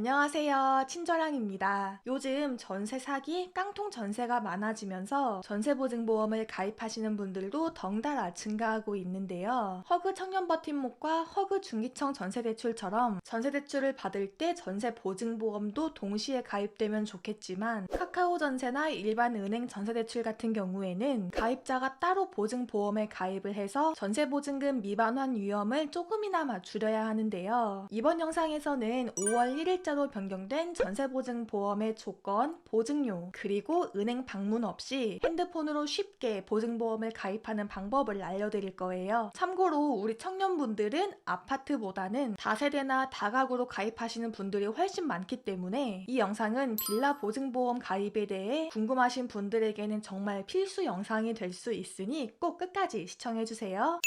안녕하세요. 친절왕입니다. 요즘 전세 사기, 깡통 전세가 많아지면서 전세보증보험을 가입하시는 분들도 덩달아 증가하고 있는데요. 허그 청년버팀목과 허그 중기청 전세대출처럼 전세대출을 받을 때 전세보증보험도 동시에 가입되면 좋겠지만 카카오전세나 일반 은행 전세대출 같은 경우에는 가입자가 따로 보증보험에 가입을 해서 전세보증금 미반환 위험을 조금이나마 줄여야 하는데요. 이번 영상에서는 5월 1일 자로 변경된 전세보증보험의 조건, 보증료, 그리고 은행 방문 없이 핸드폰으로 쉽게 보증보험을 가입하는 방법을 알려드릴 거예요. 참고로 우리 청년분들은 아파트보다는 다세대나 다가구로 가입하시는 분들이 훨씬 많기 때문에 이 영상은 빌라 보증보험 가입에 대해 궁금하신 분들에게는 정말 필수 영상이 될 수 있으니 꼭 끝까지 시청해주세요.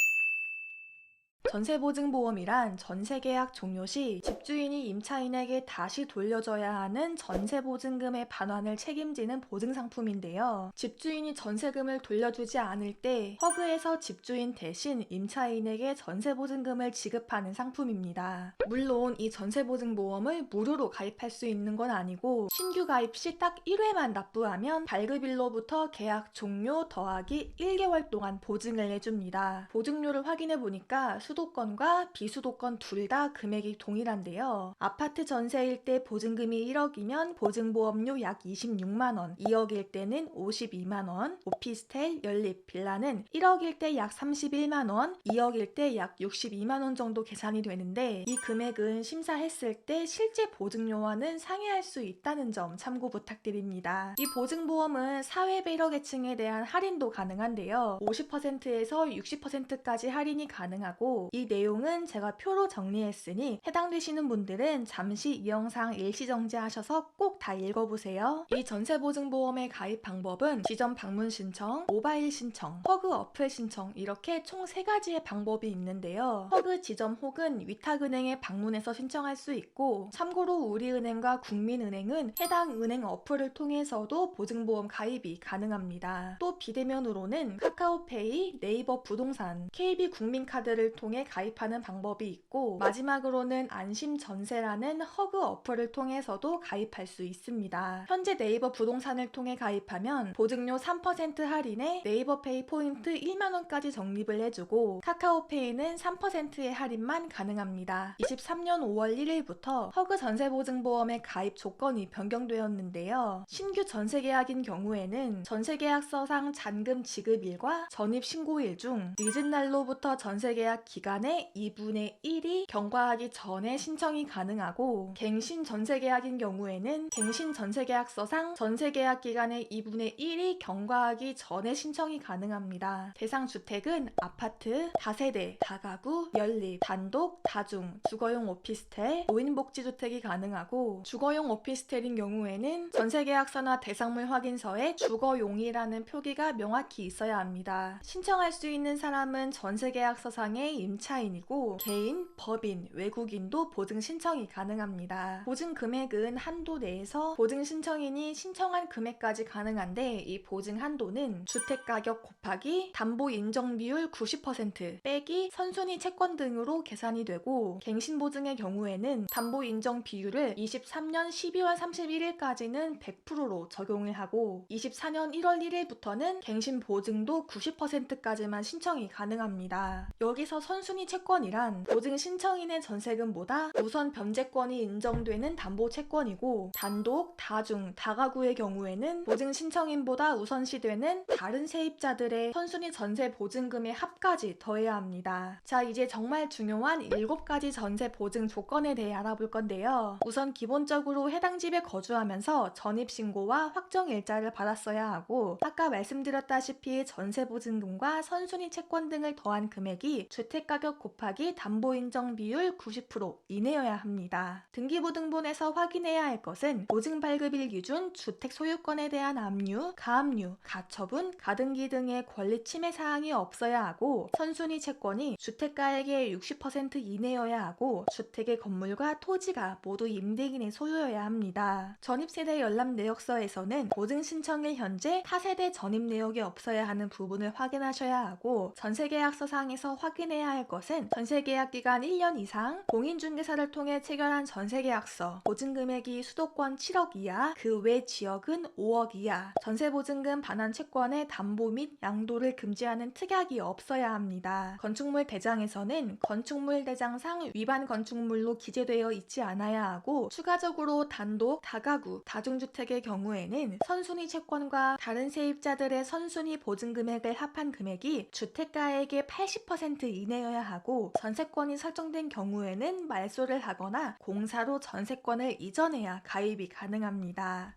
전세보증보험이란 전세계약 종료 시 집주인이 임차인에게 다시 돌려줘야 하는 전세보증금의 반환을 책임지는 보증상품인데요. 집주인이 전세금을 돌려주지 않을 때 허그에서 집주인 대신 임차인에게 전세보증금을 지급하는 상품입니다. 물론 이 전세보증보험을 무료로 가입할 수 있는 건 아니고 신규 가입 시 딱 1회만 납부하면 발급일로부터 계약 종료 더하기 1개월 동안 보증을 해줍니다. 보증료를 확인해보니까 수도권과 비수도권 둘 다 금액이 동일한데요. 아파트 전세일 때 보증금이 1억이면 보증보험료 약 26만원, 2억일 때는 52만원, 오피스텔, 연립, 빌라는 1억일 때 약 31만원, 2억일 때 약 62만원 정도 계산이 되는데 이 금액은 심사했을 때 실제 보증료와는 상회할 수 있다는 점 참고 부탁드립니다. 이 보증보험은 사회배려계층에 대한 할인도 가능한데요. 50%에서 60%까지 할인이 가능하고 이 내용은 제가 표로 정리했으니 해당되시는 분들은 잠시 이 영상 일시정지하셔서 꼭 다 읽어보세요. 이 전세보증보험의 가입 방법은 지점 방문 신청, 모바일 신청, 허그 어플 신청 이렇게 총 3가지의 방법이 있는데요. 허그 지점 혹은 위탁은행에 방문해서 신청할 수 있고 참고로 우리은행과 국민은행은 해당 은행 어플을 통해서도 보증보험 가입이 가능합니다. 또 비대면으로는 카카오페이, 네이버 부동산, KB국민카드를 통해 가입하는 방법이 있고 마지막으로는 안심전세라는 허그 어플을 통해서도 가입할 수 있습니다. 현재 네이버 부동산을 통해 가입하면 보증료 3% 할인에 네이버페이 포인트 1만원까지 적립을 해주고 카카오페이는 3%의 할인만 가능합니다. 23년 5월 1일부터 허그 전세보증보험의 가입 조건이 변경되었는데요. 신규 전세계약인 경우에는 전세계약서상 잔금 지급일과 전입신고일 중 늦은 날로부터 전세계약 기간의 2분의 1이 경과하기 전에 신청이 가능하고 갱신 전세계약인 경우에는 갱신 전세계약서상 전세계약 기간의 2분의 1이 경과하기 전에 신청이 가능합니다. 대상 주택은 아파트, 다세대, 다가구, 연립, 단독, 다중, 주거용 오피스텔, 노인복지주택이 가능하고 주거용 오피스텔인 경우에는 전세계약서나 대상물 확인서에 주거용이라는 표기가 명확히 있어야 합니다. 신청할 수 있는 사람은 전세계약서상의 임차인이고 개인, 법인, 외국인도 보증 신청이 가능합니다. 보증 금액은 한도 내에서 보증 신청인이 신청한 금액까지 가능한데 이 보증 한도는 주택가격 곱하기 담보 인정 비율 90% 빼기 선순위 채권 등으로 계산이 되고 갱신보증의 경우에는 담보 인정 비율을 23년 12월 31일까지는 100%로 적용을 하고 24년 1월 1일부터는 갱신 보증도 90%까지만 신청이 가능합니다. 여기서 선순위 채권이란 보증 신청인의 전세금보다 우선 변제권이 인정되는 담보 채권이고 단독, 다중, 다가구의 경우에는 보증 신청인보다 우선시되는 다른 세입자들의 선순위 전세 보증금의 합까지 더해야 합니다. 자, 이제 정말 중요한 7가지 전세 보증 조건에 대해 알아볼 건데요. 우선 기본적으로 해당 집에 거주하면서 전입신고와 확정일자를 받았어야 하고 아까 말씀드렸다시피 전세보증금과 선순위 채권 등을 더한 금액이 주택가격 곱하기 담보인정 비율 90% 이내여야 합니다. 등기부등본에서 확인해야 할 것은 보증발급일 기준 주택 소유권에 대한 압류, 가압류, 가처분, 가등기 등의 권리 침해 사항이 없어야 하고 선순위 채권이 주택가액의 60% 이내여야 하고 주택의 건물과 토지가 모두 임대인의 소유여야 합니다. 전입세대 열람 내역서에서는 보증 신청일 현재 타세대 전입 내역이 없어야 하는 부분을 확인하셔야 하고 전세계약서상에서 확인해야 신청해야 할 것은 전세계약 기간 1년 이상, 공인중개사를 통해 체결한 전세계약서, 보증금액이 수도권 7억 이하, 그 외 지역은 5억 이하, 전세보증금 반환 채권의 담보 및 양도를 금지하는 특약이 없어야 합니다. 건축물 대장에서는 건축물 대장상 위반 건축물로 기재되어 있지 않아야 하고, 추가적으로 단독, 다가구, 다중주택의 경우에는 선순위 채권과 다른 세입자들의 선순위 보증금액을 합한 금액이 주택가액의 80% 이내여야 하고, 전세권이 설정된 경우에는 말소를 하거나 공사로 전세권을 이전해야 가입이 가능합니다.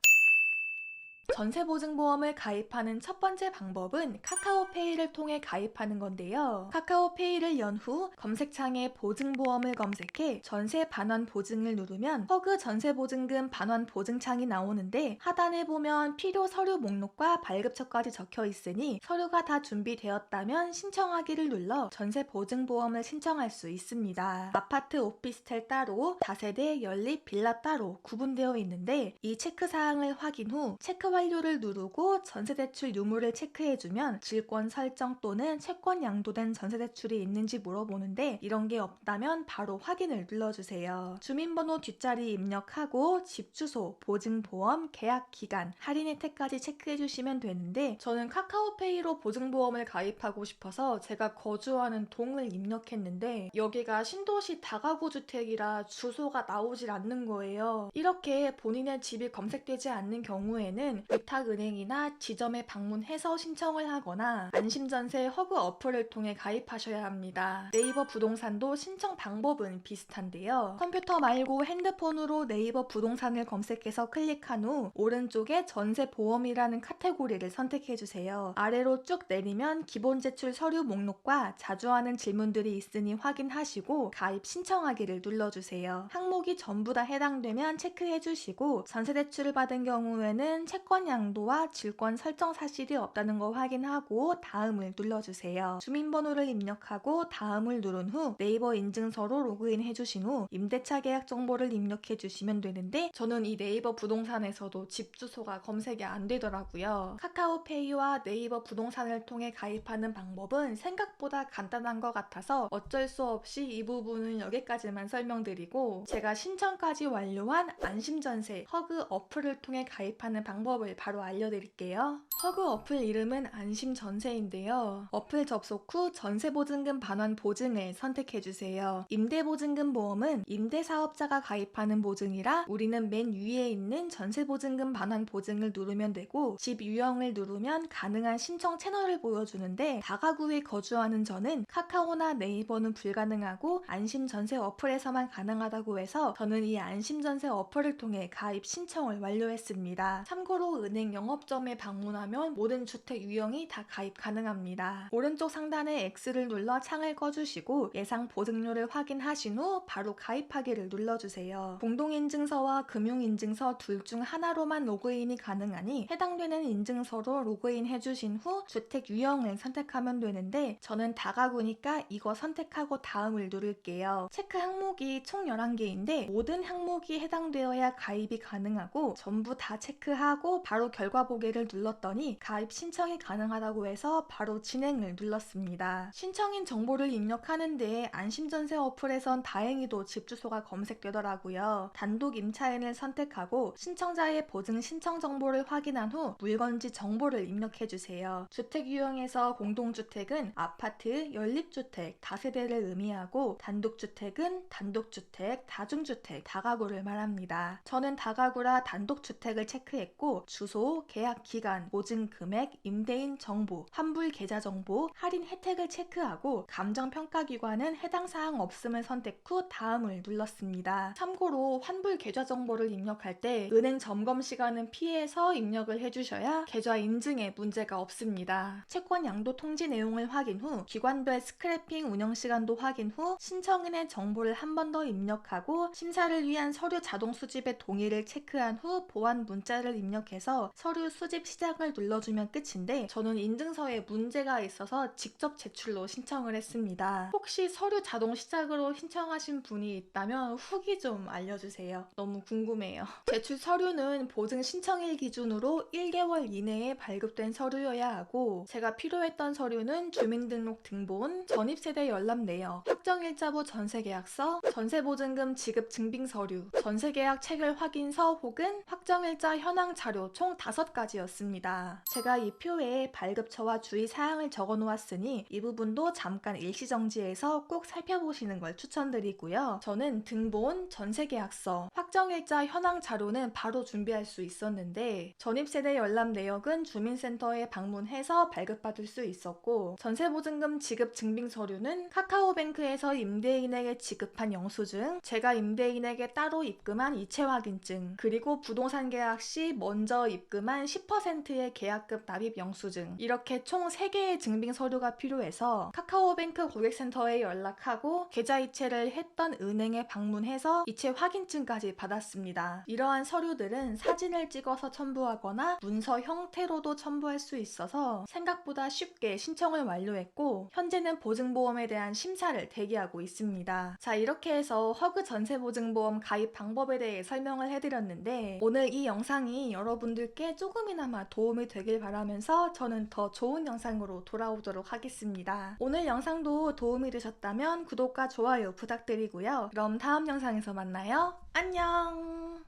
전세보증보험을 가입하는 첫 번째 방법은 카카오페이를 통해 가입하는 건데요. 카카오페이를 연 후 검색창에 보증보험을 검색해 전세 반환 보증을 누르면 허그 전세보증금 반환 보증창이 나오는데, 하단에 보면 필요 서류 목록과 발급처까지 적혀 있으니 서류가 다 준비되었다면 신청하기를 눌러 전세보증보험을 신청할 수 있습니다. 아파트, 오피스텔 따로, 다세대, 연립, 빌라 따로 구분되어 있는데, 이 체크사항을 확인 후 체크 완료를 누르고 전세대출 유무를 체크해주면 질권 설정 또는 채권 양도된 전세대출이 있는지 물어보는데, 이런 게 없다면 바로 확인을 눌러주세요. 주민번호 뒷자리 입력하고 집 주소, 보증보험, 계약 기간, 할인 혜택까지 체크해주시면 되는데, 저는 카카오페이로 보증보험을 가입하고 싶어서 제가 거주하는 동을 입력했는데 여기가 신도시 다가구 주택이라 주소가 나오질 않는 거예요. 이렇게 본인의 집이 검색되지 않는 경우에는 위탁은행이나 지점에 방문해서 신청을 하거나 안심전세 허그 어플을 통해 가입하셔야 합니다. 네이버 부동산도 신청 방법은 비슷한데요. 컴퓨터 말고 핸드폰으로 네이버 부동산을 검색해서 클릭한 후 오른쪽에 전세보험이라는 카테고리를 선택해주세요. 아래로 쭉 내리면 기본 제출 서류 목록과 자주 하는 질문들이 있으니 확인하시고 가입 신청하기를 눌러주세요. 항목이 전부 다 해당되면 체크해주시고, 전세대출을 받은 경우에는 채권 양도와 질권 설정 사실이 없다는 거 확인하고 다음을 눌러주세요. 주민번호를 입력하고 다음을 누른 후 네이버 인증서로 로그인 해주신 후 임대차 계약 정보를 입력해 주시면 되는데, 저는 이 네이버 부동산에서도 집 주소가 검색이 안 되더라고요. 카카오페이와 네이버 부동산을 통해 가입하는 방법은 생각보다 간단한 것 같아서 어쩔 수 없이 이 부분은 여기까지만 설명드리고, 제가 신청까지 완료한 안심전세 허그 어플을 통해 가입하는 방법을 바로 알려드릴게요. 허그 어플 이름은 안심전세인데요. 어플 접속 후 전세보증금 반환 보증을 선택해주세요. 임대보증금 보험은 임대사업자가 가입하는 보증이라 우리는 맨 위에 있는 전세보증금 반환 보증을 누르면 되고, 집 유형을 누르면 가능한 신청 채널을 보여주는데, 다가구에 거주하는 저는 카카오나 네이버는 불가능하고 안심전세 어플에서만 가능하다고 해서 저는 이 안심전세 어플을 통해 가입 신청을 완료했습니다. 참고로 은행 영업점에 방문하면 모든 주택 유형이 다 가입 가능합니다. 오른쪽 상단에 X를 눌러 창을 꺼주시고 예상 보증료를 확인하신 후 바로 가입하기를 눌러주세요. 공동인증서와 금융인증서 둘 중 하나로만 로그인이 가능하니 해당되는 인증서로 로그인 해주신 후 주택 유형을 선택하면 되는데, 저는 다가구니까 이거 선택하고 다음을 누를게요. 체크 항목이 총 11개인데 모든 항목이 해당되어야 가입이 가능하고, 전부 다 체크하고 바로 결과 보기를 눌렀더니 가입 신청이 가능하다고 해서 바로 진행을 눌렀습니다. 신청인 정보를 입력하는데 안심전세 어플에선 다행히도 집 주소가 검색되더라고요. 단독 임차인을 선택하고 신청자의 보증 신청 정보를 확인한 후 물건지 정보를 입력해주세요. 주택 유형에서 공동주택은 아파트, 연립주택, 다세대를 의미하고, 단독주택은 단독주택, 다중주택, 다가구를 말합니다. 저는 다가구라 단독주택을 체크했고, 주소, 계약 기간, 보증 금액, 임대인 정보, 환불 계좌 정보, 할인 혜택을 체크하고 감정평가기관은 해당 사항 없음을 선택 후 다음을 눌렀습니다. 참고로 환불 계좌 정보를 입력할 때 은행 점검 시간은 피해서 입력을 해주셔야 계좌 인증에 문제가 없습니다. 채권 양도 통지 내용을 확인 후 기관별 스크래핑 운영 시간도 확인 후 신청인의 정보를 한 번 더 입력하고 심사를 위한 서류 자동 수집의 동의를 체크한 후 보완 문자를 입력해서 전화해서 서류 수집 시작을 눌러주면 끝인데 저는 인증서에 문제가 있어서 직접 제출로 신청을 했습니다. 혹시 서류 자동 시작으로 신청하신 분이 있다면 후기 좀 알려주세요. 너무 궁금해요. 제출 서류는 보증 신청일 기준으로 1개월 이내에 발급된 서류여야 하고 제가 필요했던 서류는 주민등록 등본, 전입세대 열람 내역, 확정일자부 전세계약서, 전세보증금 지급 증빙서류, 전세계약 체결 확인서 혹은 확정일자 현황 자료 총 5가지였습니다. 제가 이 표에 발급처와 주의사항을 적어 놓았으니 이 부분도 잠깐 일시정지해서 꼭 살펴보시는 걸 추천드리고요. 저는 등본, 전세계약서, 확정일자 현황 자료는 바로 준비할 수 있었는데 전입세대 열람 내역은 주민센터에 방문해서 발급받을 수 있었고 전세보증금 지급 증빙서류는 카카오뱅크에서 임대인에게 지급한 영수증, 제가 임대인에게 따로 입금한 이체 확인증, 그리고 부동산 계약 시 먼저 입금한 10%의 계약금 납입 영수증, 이렇게 총 3개의 증빙 서류가 필요해서 카카오뱅크 고객센터에 연락하고 계좌 이체를 했던 은행에 방문해서 이체 확인증까지 받았습니다. 이러한 서류들은 사진을 찍어서 첨부하거나 문서 형태로도 첨부할 수 있어서 생각보다 쉽게 신청을 완료했고 현재는 보증보험에 대한 심사를 대기하고 있습니다. 자, 이렇게 해서 허그 전세보증보험 가입 방법에 대해 설명을 해드렸는데 오늘 이 영상이 여러분들께 조금이나마 도움이 되길 바라면서 저는 더 좋은 영상으로 돌아오도록 하겠습니다. 오늘 영상도 도움이 되셨다면 구독과 좋아요 부탁드리고요. 그럼 다음 영상에서 만나요. 안녕!